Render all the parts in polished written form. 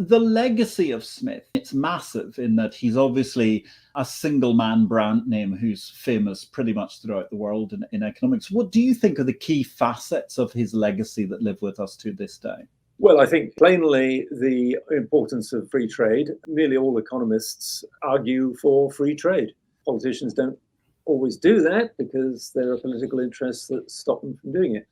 the legacy of Smith, it's massive in that he's obviously a single man brand name who's famous pretty much throughout the world in economics. What do you think are the key facets of his legacy that live with us to this day? Well, I think plainly the importance of free trade. Nearly all economists argue for free trade. Politicians don't always do that because there are political interests that stop them from doing it.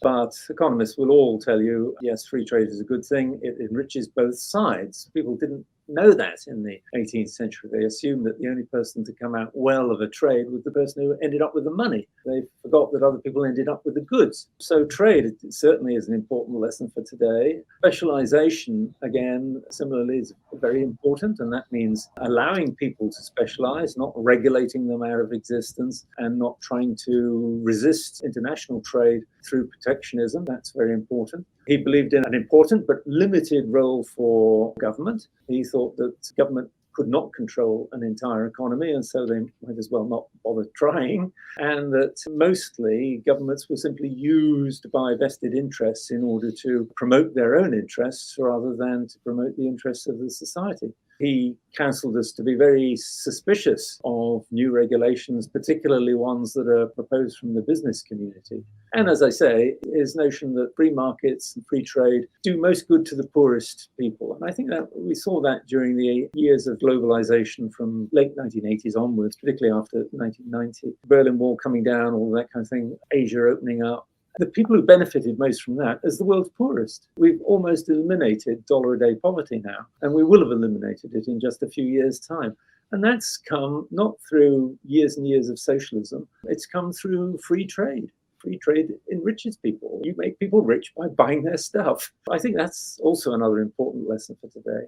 But economists will all tell you, yes, free trade is a good thing. It enriches both sides. People didn't know that in the 18th century. They assumed that the only person to come out well of a trade was the person who ended up with the money. They forgot that other people ended up with the goods. So trade certainly is an important lesson for today. Specialization, again, similarly is very important, and that means allowing people to specialize, not regulating them out of existence, and not trying to resist international trade through protectionism. That's very important. He believed in an important but limited role for government. He thought that government could not control an entire economy, and so they might as well not bother trying, and that mostly governments were simply used by vested interests in order to promote their own interests rather than to promote the interests of the society. He counseled us to be very suspicious of new regulations, particularly ones that are proposed from the business community. And as I say, his notion that free markets and free trade do most good to the poorest people. And I think that we saw that during the years of globalization from late 1980s onwards, particularly after 1990, Berlin Wall coming down, all that kind of thing, Asia opening up. The people who benefited most from that is the world's poorest. We've almost eliminated dollar-a-day poverty now, and we will have eliminated it in just a few years' time. And that's come not through years and years of socialism, it's come through free trade. Free trade enriches people. You make people rich by buying their stuff. I think that's also another important lesson for today.